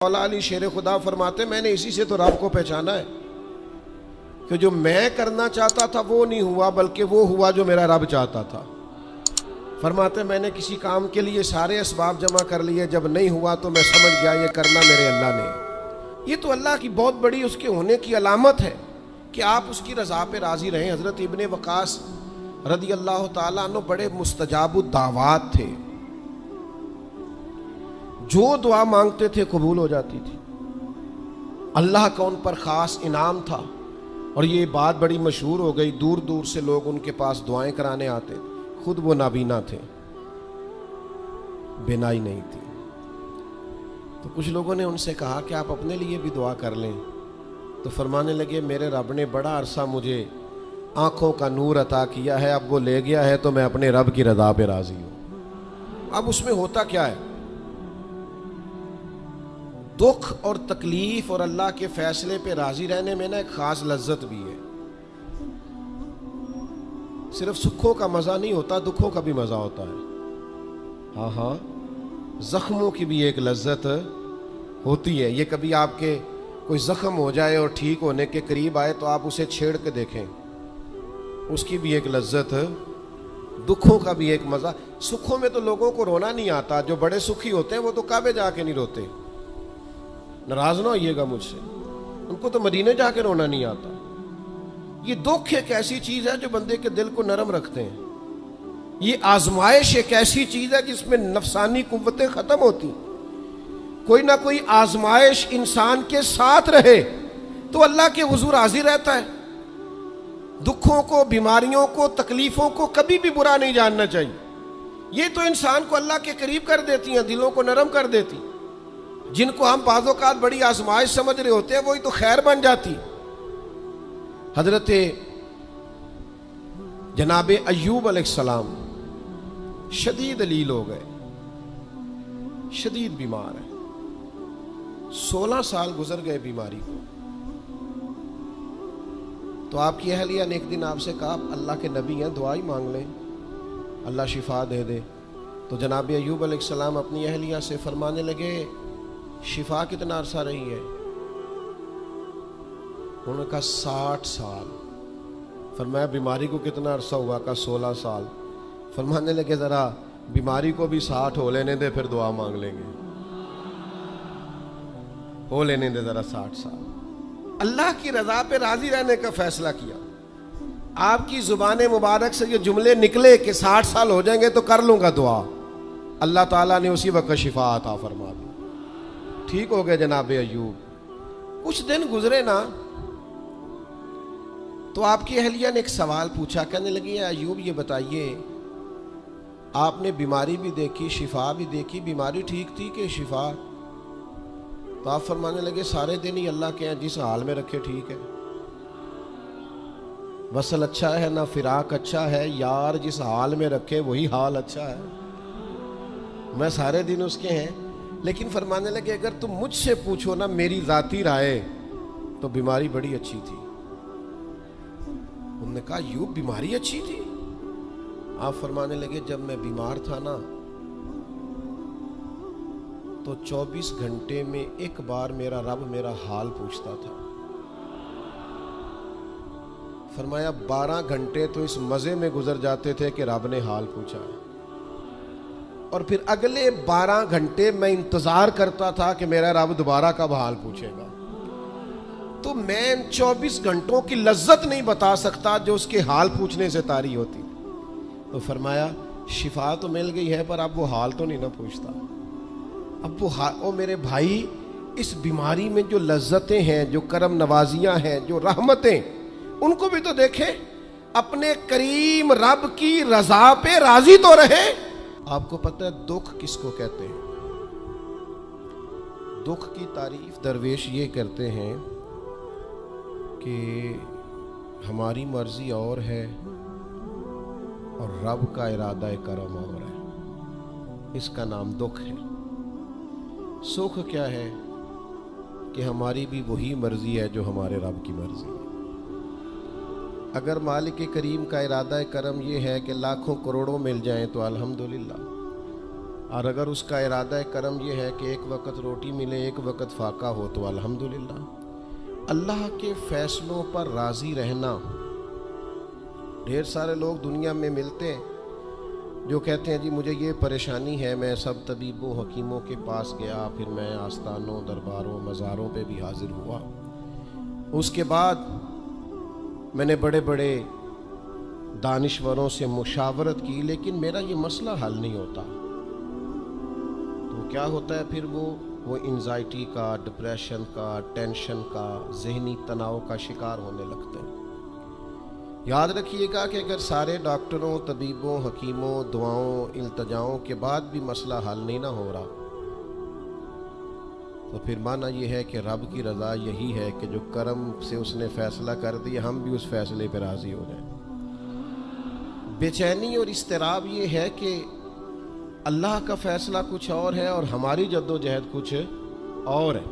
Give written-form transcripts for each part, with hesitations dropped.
مولا علی شیر خدا فرماتے میں نے اسی سے تو رب کو پہچانا ہے کہ جو میں کرنا چاہتا تھا وہ نہیں ہوا بلکہ وہ ہوا جو میرا رب چاہتا تھا۔ فرماتے میں نے کسی کام کے لیے سارے اسباب جمع کر لیے، جب نہیں ہوا تو میں سمجھ گیا یہ کرنا میرے اللہ نے۔ یہ تو اللہ کی بہت بڑی اس کے ہونے کی علامت ہے کہ آپ اس کی رضا پہ راضی رہیں۔ حضرت ابن وقاص رضی اللہ تعالیٰ عنہ بڑے مستجاب الدعوات تھے، جو دعا مانگتے تھے قبول ہو جاتی تھی، اللہ کا ان پر خاص انعام تھا۔ اور یہ بات بڑی مشہور ہو گئی، دور دور سے لوگ ان کے پاس دعائیں کرانے آتے، خود وہ نابینا تھے، بینائی نہیں تھی۔ تو کچھ لوگوں نے ان سے کہا کہ آپ اپنے لیے بھی دعا کر لیں، تو فرمانے لگے میرے رب نے بڑا عرصہ مجھے آنکھوں کا نور عطا کیا ہے، اب وہ لے گیا ہے تو میں اپنے رب کی رضا پہ راضی ہوں۔ اب اس میں ہوتا کیا ہے، دکھ اور تکلیف اور اللہ کے فیصلے پہ راضی رہنے میں نا ایک خاص لذت بھی ہے۔ صرف سکھوں کا مزہ نہیں ہوتا، دکھوں کا بھی مزہ ہوتا ہے۔ ہاں زخموں کی بھی ایک لذت ہوتی ہے۔ یہ کبھی آپ کے کوئی زخم ہو جائے اور ٹھیک ہونے کے قریب آئے تو آپ اسے چھیڑ کے دیکھیں، اس کی بھی ایک لذت، دکھوں کا بھی ایک مزہ۔ سکھوں میں تو لوگوں کو رونا نہیں آتا، جو بڑے سکھی ہوتے ہیں وہ تو کعبے جا کے نہیں روتے، ناراض نہ ہوئیے گا مجھ سے، ان کو تو مدینے جا کے رونا نہیں آتا۔ یہ دکھ ایک ایسی چیز ہے جو بندے کے دل کو نرم رکھتے ہیں۔ یہ آزمائش ایک ایسی چیز ہے جس میں نفسانی قوتیں ختم ہوتی۔ کوئی نہ کوئی آزمائش انسان کے ساتھ رہے تو اللہ کے حضور حاضر رہتا ہے۔ دکھوں کو، بیماریوں کو، تکلیفوں کو کبھی بھی برا نہیں جاننا چاہیے۔ یہ تو انسان کو اللہ کے قریب کر دیتی ہیں، دلوں کو نرم کر دیتی۔ جن کو ہم بعض اوقات بڑی آزمائش سمجھ رہے ہوتے ہیں وہی تو خیر بن جاتی۔ حضرت جناب ایوب علیہ السلام شدید علیل ہو گئے، شدید بیمار ہیں، 16 سال گزر گئے بیماری کو۔ تو آپ کی اہلیہ نے ایک دن آپ سے کہا اللہ کے نبی ہیں، دعا ہی مانگ لیں، اللہ شفا دے دے۔ تو جناب ایوب علیہ السلام اپنی اہلیہ سے فرمانے لگے شفا کتنا عرصہ رہی ہے؟ انہوں نے کہا 60 سال۔ فرمایا بیماری کو کتنا عرصہ ہوا؟ کہا 16 سال۔ فرمانے لگے ذرا بیماری کو بھی 60 ہو لینے دے، پھر دعا مانگ لیں گے، ہو لینے دے ذرا 60 سال۔ اللہ کی رضا پہ راضی رہنے کا فیصلہ کیا۔ آپ کی زبان مبارک سے یہ جملے نکلے کہ 60 سال ہو جائیں گے تو کر لوں گا دعا، اللہ تعالیٰ نے اسی وقت شفا عطا فرما دی، ٹھیک ہو گئے جناب ایوب۔ کچھ دن گزرے نا تو آپ کی اہلیہ نے ایک سوال پوچھا، کہنے لگی ایوب یہ بتائیے آپ نے بیماری بھی دیکھی، شفا بھی دیکھی، بیماری ٹھیک تھی کہ شفا؟ تو آپ فرمانے لگے سارے دن ہی اللہ کے ہیں، جس حال میں رکھے ٹھیک ہے۔ وصل اچھا ہے نہ فراق اچھا ہے، یار جس حال میں رکھے وہی حال اچھا ہے، میں سارے دن اس کے ہیں۔ لیکن فرمانے لگے اگر تم مجھ سے پوچھو نا میری ذاتی رائے تو بیماری بڑی اچھی تھی۔ انہوں نے کہا یوں بیماری اچھی تھی؟ آپ فرمانے لگے جب میں بیمار تھا نا تو 24 گھنٹے میں ایک بار میرا رب میرا حال پوچھتا تھا۔ فرمایا 12 گھنٹے تو اس مزے میں گزر جاتے تھے کہ رب نے حال پوچھا ہے، اور پھر اگلے 12 گھنٹے میں انتظار کرتا تھا کہ میرا رب دوبارہ کب حال پوچھے گا۔ تو میں ان 24 گھنٹوں کی لذت نہیں بتا سکتا جو اس کے حال پوچھنے سے طاری ہوتی۔ تو فرمایا شفا تو مل گئی ہے پر اب وہ حال تو نہیں نہ پوچھتا۔ اب وہ میرے بھائی اس بیماری میں جو لذتیں ہیں، جو کرم نوازیاں ہیں، جو رحمتیں، ان کو بھی تو دیکھیں۔ اپنے کریم رب کی رضا پہ راضی تو رہے۔ آپ کو پتہ ہے دکھ کس کو کہتے ہیں؟ دکھ کی تعریف درویش یہ کرتے ہیں کہ ہماری مرضی اور ہے اور رب کا ارادہ کرم اور ہے، اس کا نام دکھ ہے۔ سکھ کیا ہے کہ ہماری بھی وہی مرضی ہے جو ہمارے رب کی مرضی ہے۔ اگر مالک کریم کا ارادہ کرم یہ ہے کہ لاکھوں کروڑوں مل جائیں تو الحمدللہ، اور اگر اس کا ارادہ کرم یہ ہے کہ ایک وقت روٹی ملے ایک وقت فاقہ ہو تو الحمدللہ۔ اللہ کے فیصلوں پر راضی رہنا۔ ڈھیر سارے لوگ دنیا میں ملتے ہیں جو کہتے ہیں جی مجھے یہ پریشانی ہے، میں سب طبیبوں حکیموں کے پاس گیا، پھر میں آستانوں درباروں مزاروں پہ بھی حاضر ہوا، اس کے بعد میں نے بڑے بڑے دانشوروں سے مشاورت کی، لیکن میرا یہ مسئلہ حل نہیں ہوتا۔ تو کیا ہوتا ہے پھر وہ انزائٹی کا، ڈپریشن کا، ٹینشن کا، ذہنی تناؤ کا شکار ہونے لگتے ہیں۔ یاد رکھیے گا کہ اگر سارے ڈاکٹروں، طبیبوں، حکیموں، دعاؤں، التجاؤں کے بعد بھی مسئلہ حل نہیں نہ ہو رہا، تو پھر معنی یہ ہے کہ رب کی رضا یہی ہے کہ جو کرم سے اس نے فیصلہ کر دیا ہم بھی اس فیصلے پہ راضی ہو جائیں۔ بے چینی اور اضطراب یہ ہے کہ اللہ کا فیصلہ کچھ اور ہے اور ہماری جد و جہد کچھ اور ہے،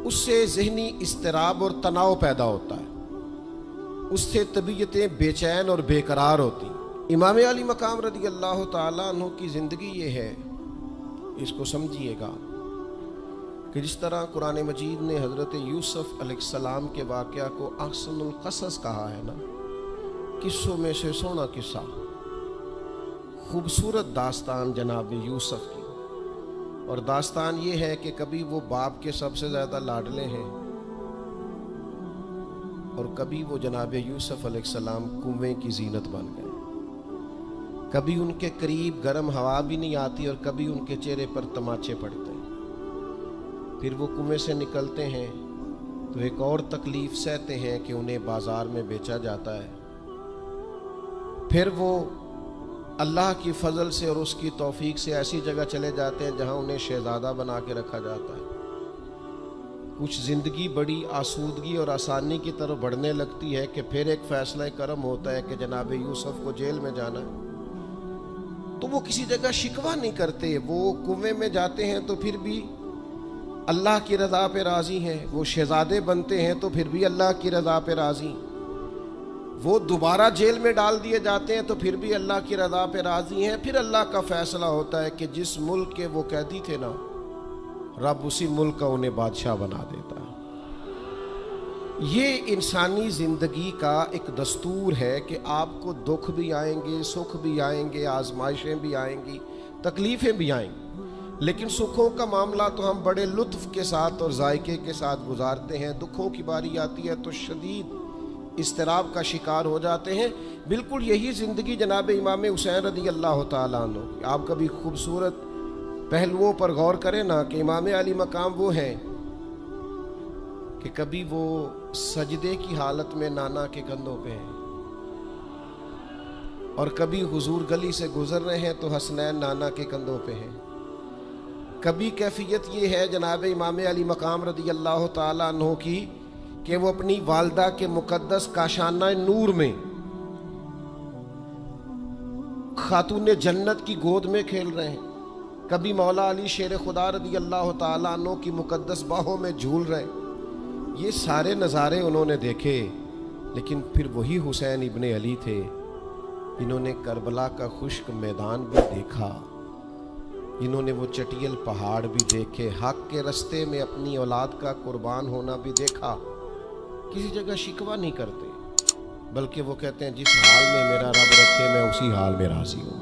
اس سے ذہنی اضطراب اور تناؤ پیدا ہوتا ہے، اس سے طبیعتیں بے چین اور بے قرار ہوتی۔ امام علی مقام رضی اللہ تعالیٰ عنہ کی زندگی یہ ہے، اس کو سمجھیے گا کہ جس طرح قرآن مجید نے حضرت یوسف علیہ السلام کے واقعہ کو احسن القصص کہا ہے نا، قصوں میں سے سونا قصہ، خوبصورت داستان جناب یوسف کی، اور داستان یہ ہے کہ کبھی وہ باپ کے سب سے زیادہ لاڈلے ہیں اور کبھی وہ جناب یوسف علیہ السلام کنویں کی زینت بن گئے، کبھی ان کے قریب گرم ہوا بھی نہیں آتی اور کبھی ان کے چہرے پر تماچے پڑتے ہیں۔ پھر وہ کنویں سے نکلتے ہیں تو ایک اور تکلیف سہتے ہیں کہ انہیں بازار میں بیچا جاتا ہے، پھر وہ اللہ کی فضل سے اور اس کی توفیق سے ایسی جگہ چلے جاتے ہیں جہاں انہیں شہزادہ بنا کے رکھا جاتا ہے۔ کچھ زندگی بڑی آسودگی اور آسانی کی طرف بڑھنے لگتی ہے کہ پھر ایک فیصلہ کرم ہوتا ہے کہ جناب یوسف کو جیل میں جانا ہے، تو وہ کسی جگہ شکوہ نہیں کرتے، وہ کنویں میں جاتے ہیں تو پھر بھی اللہ کی رضا پہ راضی ہیں، وہ شہزادے بنتے ہیں تو پھر بھی اللہ کی رضا پہ راضی، وہ دوبارہ جیل میں ڈال دیے جاتے ہیں تو پھر بھی اللہ کی رضا پہ راضی ہیں۔ پھر اللہ کا فیصلہ ہوتا ہے کہ جس ملک کے وہ قیدی تھے نا، رب اسی ملک کا انہیں بادشاہ بنا دیتا ہے۔ یہ انسانی زندگی کا ایک دستور ہے کہ آپ کو دکھ بھی آئیں گے، سکھ بھی آئیں گے، آزمائشیں بھی آئیں گی، تکلیفیں بھی آئیں گی، لیکن سکھوں کا معاملہ تو ہم بڑے لطف کے ساتھ اور ذائقے کے ساتھ گزارتے ہیں، دکھوں کی باری آتی ہے تو شدید اضطراب کا شکار ہو جاتے ہیں۔ بالکل یہی زندگی جناب امام حسین رضی اللہ تعالیٰ عنہ، آپ کبھی خوبصورت پہلوؤں پر غور کریں نا کہ امام علی مقام وہ ہیں کہ کبھی وہ سجدے کی حالت میں نانا کے کندھوں پہ ہیں اور کبھی حضور گلی سے گزر رہے ہیں تو حسنین نانا کے کندھوں پہ ہیں۔ کبھی کیفیت یہ ہے جناب امام علی مقام رضی اللہ تعالیٰ عنہ کی کہ وہ اپنی والدہ کے مقدس کاشانہ نور میں خاتون جنت کی گود میں کھیل رہے ہیں، کبھی مولا علی شیر خدا رضی اللہ تعالیٰ عنہ کی مقدس باہوں میں جھول رہے ہیں۔ یہ سارے نظارے انہوں نے دیکھے، لیکن پھر وہی حسین ابن علی تھے جنہوں نے کربلا کا خشک میدان بھی دیکھا، جنہوں نے وہ چٹیل پہاڑ بھی دیکھے، حق کے رستے میں اپنی اولاد کا قربان ہونا بھی دیکھا۔ کسی جگہ شکوہ نہیں کرتے، بلکہ وہ کہتے ہیں جس حال میں میرا رب رکھے میں اسی حال میں راضی ہوں۔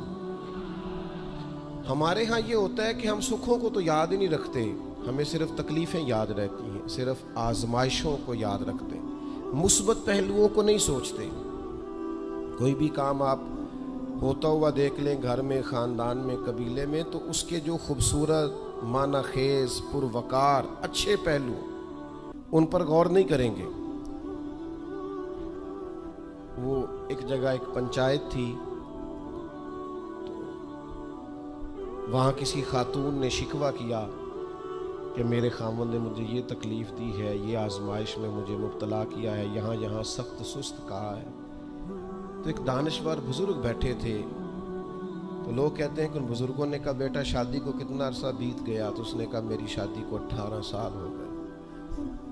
ہمارے ہاں یہ ہوتا ہے کہ ہم سکھوں کو تو یاد ہی نہیں رکھتے، ہمیں صرف تکلیفیں یاد رہتی ہیں، صرف آزمائشوں کو یاد رکھتے ہیں، مثبت پہلوؤں کو نہیں سوچتے۔ کوئی بھی کام آپ ہوتا ہوا دیکھ لیں گھر میں، خاندان میں، قبیلے میں، تو اس کے جو خوبصورت، معنی خیز، پروقار، اچھے پہلو، ان پر غور نہیں کریں گے۔ وہ ایک جگہ ایک پنچایت تھی، وہاں کسی خاتون نے شکوہ کیا کہ میرے خاوند نے مجھے یہ تکلیف دی ہے، یہ آزمائش میں مجھے مبتلا کیا ہے، یہاں سخت سست کہا ہے۔ تو ایک دانشور بزرگ بیٹھے تھے، تو لوگ کہتے ہیں کہ ان بزرگوں نے کہا بیٹا شادی کو کتنا عرصہ بیت گیا؟ تو اس نے کہا میری شادی کو 18 سال ہو گئے۔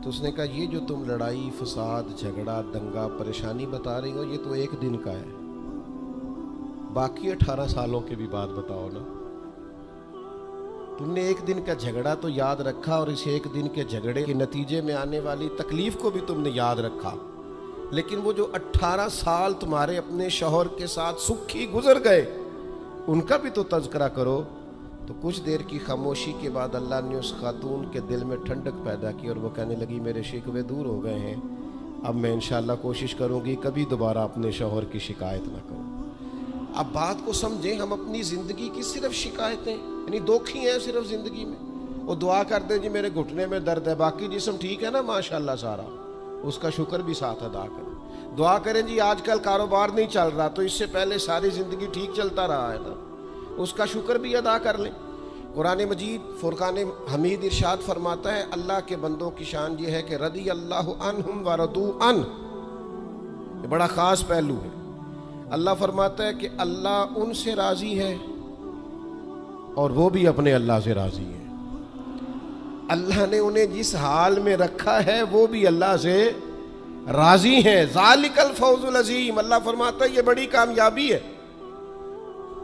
تو اس نے کہا یہ جو تم لڑائی، فساد، جھگڑا، دنگا، پریشانی بتا رہی ہو، یہ تو ایک دن کا ہے، باقی 18 سالوں کی بھی بات بتاؤ نا۔ تم نے ایک دن کا جھگڑا تو یاد رکھا اور اس ایک دن کے جھگڑے کے نتیجے میں آنے والی تکلیف کو بھی تم نے یاد رکھا، لیکن وہ جو 18 سال تمہارے اپنے شوہر کے ساتھ سکھی گزر گئے ان کا بھی تو تذکرہ کرو۔ تو کچھ دیر کی خاموشی کے بعد اللہ نے اس خاتون کے دل میں ٹھنڈک پیدا کی اور وہ کہنے لگی میرے شکوے دور ہو گئے ہیں، اب میں انشاءاللہ کوشش کروں گی کبھی دوبارہ اپنے شوہر کی شکایت نہ کروں۔ اب بات کو سمجھیں، ہم اپنی زندگی کی صرف شکایتیں یعنی دکھ ہی ہیں صرف زندگی میں، وہ دعا کر دیں جی میرے گھٹنے میں درد ہے، باقی جسم ٹھیک ہے نا ماشاءاللہ سارا، اس کا شکر بھی ساتھ ادا کریں۔ دعا کریں جی آج کل کاروبار نہیں چل رہا تو اس سے پہلے ساری زندگی ٹھیک چلتا رہا ہے نا، اس کا شکر بھی ادا کر لیں۔ قرآن مجید فرقان حمید ارشاد فرماتا ہے اللہ کے بندوں کی شان یہ ہے کہ رضی اللہ عنہم ورضوا عنہ، یہ بڑا خاص پہلو ہے۔ اللہ فرماتا ہے کہ اللہ ان سے راضی ہے اور وہ بھی اپنے اللہ سے راضی ہے۔ اللہ نے انہیں جس حال میں رکھا ہے وہ بھی اللہ سے راضی ہیں۔ ذالک الفوز العظیم، اللہ فرماتا ہے یہ بڑی کامیابی ہے،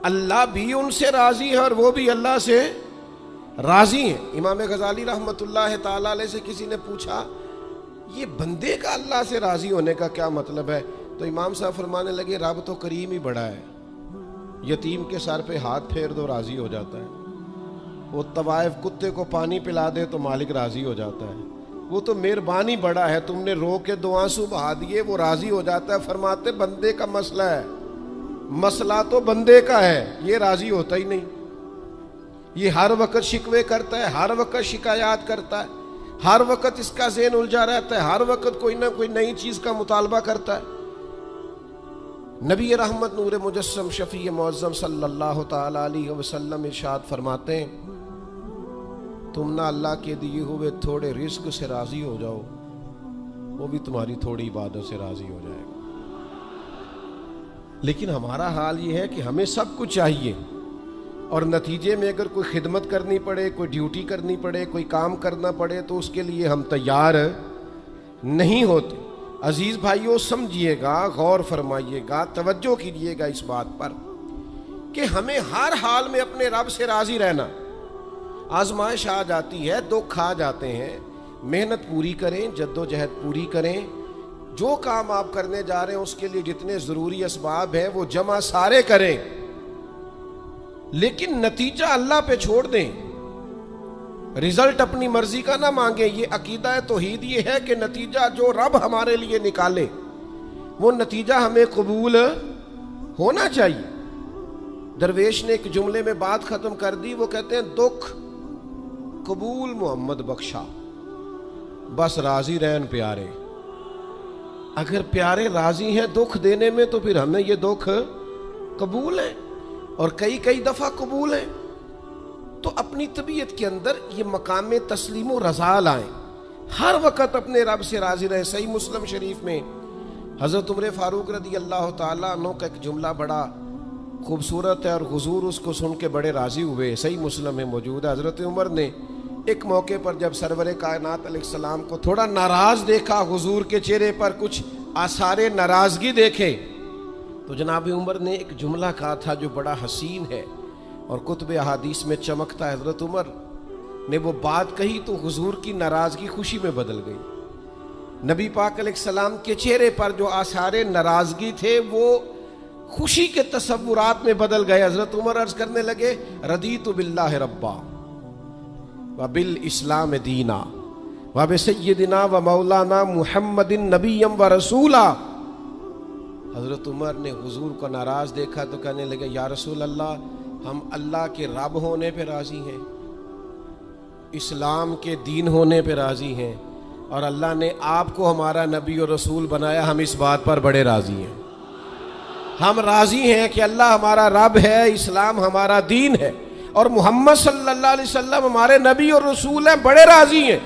اللہ بھی ان سے راضی ہے اور وہ بھی اللہ سے راضی ہیں۔ امام غزالی رحمۃ اللہ تعالی علیہ سے کسی نے پوچھا یہ بندے کا اللہ سے راضی ہونے کا کیا مطلب ہے؟ تو امام صاحب فرمانے لگے رب تو کریم ہی بڑا ہے، یتیم کے سر پہ ہاتھ پھیر دو راضی ہو جاتا ہے، وہ طوائف کتے کو پانی پلا دے تو مالک راضی ہو جاتا ہے، وہ تو مہربانی بڑا ہے، تم نے رو کے 2 آنسو بہا دیے وہ راضی ہو جاتا ہے۔ فرماتے بندے کا مسئلہ ہے، مسئلہ تو بندے کا ہے، یہ راضی ہوتا ہی نہیں، یہ ہر وقت شکوے کرتا ہے، ہر وقت شکایات کرتا ہے، ہر وقت اس کا ذہن الجھا رہتا ہے، ہر وقت کوئی نہ کوئی نئی چیز کا مطالبہ کرتا ہے۔ نبی رحمت نور مجسم شفیع معظم صلی اللہ تعالی علیہ وسلم ارشاد فرماتے ہیں تم نہ اللہ کے دیے ہوئے تھوڑے رزق سے راضی ہو جاؤ، وہ بھی تمہاری تھوڑی عبادت سے راضی ہو جائے گا۔ لیکن ہمارا حال یہ ہے کہ ہمیں سب کچھ چاہیے اور نتیجے میں اگر کوئی خدمت کرنی پڑے، کوئی ڈیوٹی کرنی پڑے، کوئی کام کرنا پڑے تو اس کے لیے ہم تیار نہیں ہوتے۔ عزیز بھائیوں سمجھیے گا، غور فرمائیے گا، توجہ کیجیے گا اس بات پر کہ ہمیں ہر حال میں اپنے رب سے راضی رہنا۔ آزمائش آ جاتی ہے، دکھ آ جاتے ہیں، محنت پوری کریں، جدوجہد پوری کریں، جو کام آپ کرنے جا رہے ہیں اس کے لیے جتنے ضروری اسباب ہیں وہ جمع سارے کریں، لیکن نتیجہ اللہ پہ چھوڑ دیں، رزلٹ اپنی مرضی کا نہ مانگیں۔ یہ عقیدہ توحید یہ ہے کہ نتیجہ جو رب ہمارے لیے نکالے وہ نتیجہ ہمیں قبول ہونا چاہیے۔ درویش نے ایک جملے میں بات ختم کر دی، وہ کہتے ہیں دکھ قبول محمد بخشا، بس راضی رہن پیارے۔ اگر پیارے راضی ہیں دکھ دینے میں تو پھر ہمیں یہ دکھ قبول ہے اور کئی دفعہ قبول ہے۔ تو اپنی طبیعت کے اندر یہ مقام تسلیم و رضا لائیں، ہر وقت اپنے رب سے راضی رہیں۔ صحیح مسلم شریف میں حضرت عمر فاروق رضی اللہ تعالیٰ عنہ کا ایک جملہ بڑا خوبصورت ہے اور حضور اس کو سن کے بڑے راضی ہوئے، صحیح مسلم میں موجود ہے۔ حضرت عمر نے ایک موقع پر جب سرور کائنات علیہ السلام کو تھوڑا ناراض دیکھا، حضور کے چہرے پر کچھ آثار ناراضگی دیکھے، تو جناب عمر نے ایک جملہ کہا تھا جو بڑا حسین ہے اور کتب احادیث میں چمکتا ہے۔ حضرت عمر نے وہ بات کہی تو حضور کی ناراضگی خوشی میں بدل گئی، نبی پاک علیہ السلام کے چہرے پر جو آثار ناراضگی تھے وہ خوشی کے تصورات میں بدل گئے۔ حضرت عمر عرض کرنے لگے رضیت باللہ ربا وبالاسلام دینا وبسیدنا ومولانا محمد نبیا ورسولا۔ حضرت عمر نے حضور کو ناراض دیکھا تو کہنے لگے یا رسول اللہ، ہم اللہ کے رب ہونے پہ راضی ہیں، اسلام کے دین ہونے پہ راضی ہیں، اور اللہ نے آپ کو ہمارا نبی اور رسول بنایا، ہم اس بات پر بڑے راضی ہیں۔ ہم راضی ہیں کہ اللہ ہمارا رب ہے، اسلام ہمارا دین ہے، اور محمد صلی اللہ علیہ وسلم ہمارے نبی اور رسول ہیں، بڑے راضی ہیں۔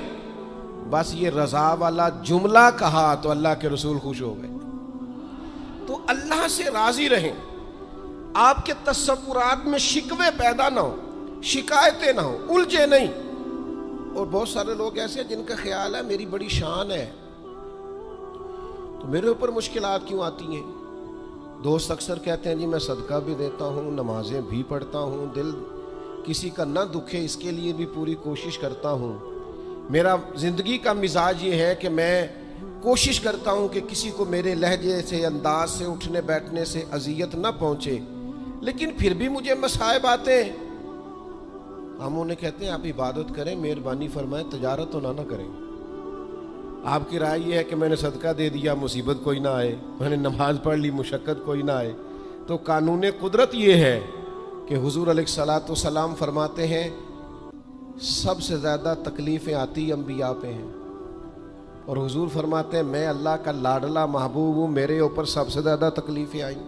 بس یہ رضا والا جملہ کہا تو اللہ کے رسول خوش ہو گئے۔ تو اللہ سے راضی رہیں، آپ کے تصورات میں شکوے پیدا نہ ہو، شکایتیں نہ ہو، الجھے نہیں۔ اور بہت سارے لوگ ایسے ہیں جن کا خیال ہے میری بڑی شان ہے تو میرے اوپر مشکلات کیوں آتی ہیں۔ دوست اکثر کہتے ہیں جی میں صدقہ بھی دیتا ہوں، نمازیں بھی پڑھتا ہوں، دل کسی کا نہ دکھے اس کے لیے بھی پوری کوشش کرتا ہوں. میرا زندگی کا مزاج یہ ہے کہ میں کوشش کرتا ہوں کہ کسی کو میرے لہجے سے، انداز سے، اٹھنے بیٹھنے سے اذیت نہ پہنچے، لیکن پھر بھی مجھے مصائب آتے ہیں. ہم انہیں کہتے ہیں آپ عبادت کریں، مہربانی فرمائیں، تجارت تو نہ کریں. آپ کی رائے یہ ہے کہ میں نے صدقہ دے دیا، مصیبت کوئی نہ آئے، میں نے نماز پڑھ لی، مشقت کوئی نہ آئے. تو قانون قدرت یہ ہے کہ حضور علیہ الصلوۃ والسلام فرماتے ہیں سب سے زیادہ تکلیفیں آتی انبیاء پہ ہیں، اور حضور فرماتے ہیں میں اللہ کا لاڈلا محبوب ہوں، میرے اوپر سب سے زیادہ تکلیفیں آئیں.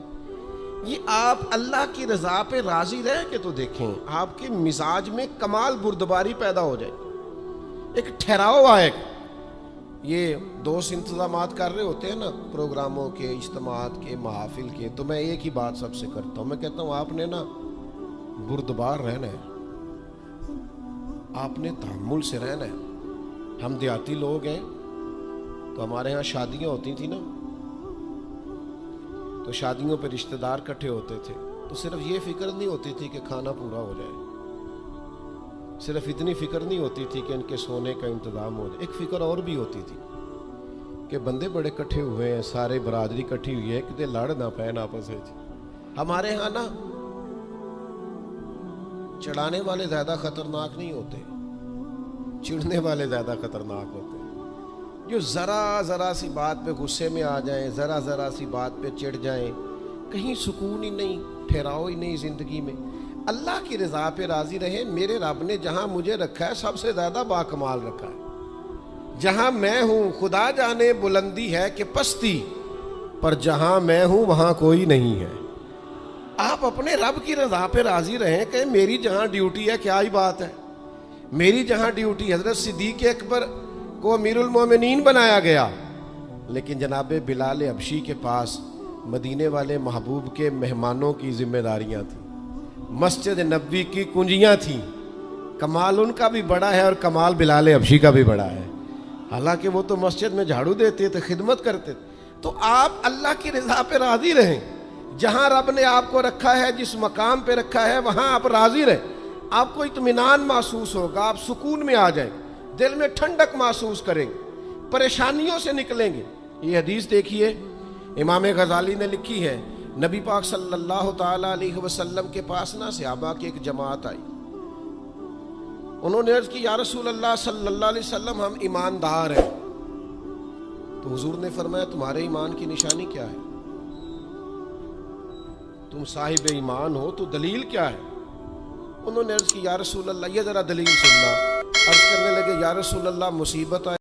یہ آپ اللہ کی رضا پہ راضی رہ کے تو دیکھیں، آپ کے مزاج میں کمال بردباری پیدا ہو جائے، ایک ٹھہراؤ آئے. یہ دوست انتظامات کر رہے ہوتے ہیں نا، پروگراموں کے، اجتماعات کے، محافل کے، تو میں ایک ہی بات سب سے کرتا ہوں، میں کہتا ہوں آپ نے نا بردبار رہنا ہے، آپ نے تحمل سے رہنا ہے. ہم دیہاتی لوگ ہیں تو ہمارے ہاں شادیاں ہوتی تھیں نا، تو شادیوں پہ رشتہ دار اکٹھے ہوتے تھے، تو صرف یہ فکر نہیں ہوتی تھی کہ کھانا پورا ہو جائے، صرف اتنی فکر نہیں ہوتی تھی کہ ان کے سونے کا انتظام ہو جائے، ایک فکر اور بھی ہوتی تھی کہ بندے بڑے اکٹھے ہوئے ہیں، سارے برادری اکٹھی ہوئی ہے، کتے لڑ نہ پائیں آپس میں. ہمارے ہاں نا چڑھانے والے زیادہ خطرناک نہیں ہوتے، چڑھنے والے زیادہ خطرناک ہوتے ہیں. جو ذرا سی بات پہ غصے میں آ جائیں، ذرا سی بات پہ چڑھ جائیں، کہیں سکون ہی نہیں، ٹھہراؤ ہی نہیں زندگی میں. اللہ کی رضا پہ راضی رہے. میرے رب نے جہاں مجھے رکھا ہے سب سے زیادہ باکمال رکھا ہے. جہاں میں ہوں خدا جانے بلندی ہے کہ پستی، پر جہاں میں ہوں وہاں کوئی نہیں ہے. آپ اپنے رب کی رضا پہ راضی رہیں کہ میری جہاں ڈیوٹی ہے، کیا ہی بات ہے، میری جہاں ڈیوٹی. حضرت صدیق اکبر کو امیر المومنین بنایا گیا، لیکن جناب بلال حبشی کے پاس مدینے والے محبوب کے مہمانوں کی ذمہ داریاں تھیں، مسجد نبوی کی کنجیاں تھیں. کمال ان کا بھی بڑا ہے اور کمال بلال حبشی کا بھی بڑا ہے، حالانکہ وہ تو مسجد میں جھاڑو دیتے تھے، خدمت کرتے تھے. تو آپ اللہ کی رضا پہ راضی رہیں. جہاں رب نے آپ کو رکھا ہے، جس مقام پہ رکھا ہے، وہاں آپ راضی رہیں. آپ کو اطمینان محسوس ہوگا، آپ سکون میں آ جائیں، دل میں ٹھنڈک محسوس کریں گے، پریشانیوں سے نکلیں گے. یہ حدیث دیکھیے امام غزالی نے لکھی ہے، نبی پاک صلی اللہ تعالیٰ علیہ وسلم کے پاس نا صحابہ کی ایک جماعت آئی. انہوں نے عرض کی یا رسول اللہ صلی اللہ علیہ وسلم ہم ایماندار ہیں. تو حضور نے فرمایا تمہارے ایمان کی نشانی کیا ہے؟ تم صاحب ایمان ہو تو دلیل کیا ہے؟ انہوں نے عرض کی یا رسول اللہ، یہ ذرا دلیل سننا. عرض کرنے لگے یا رسول اللہ مصیبت آئے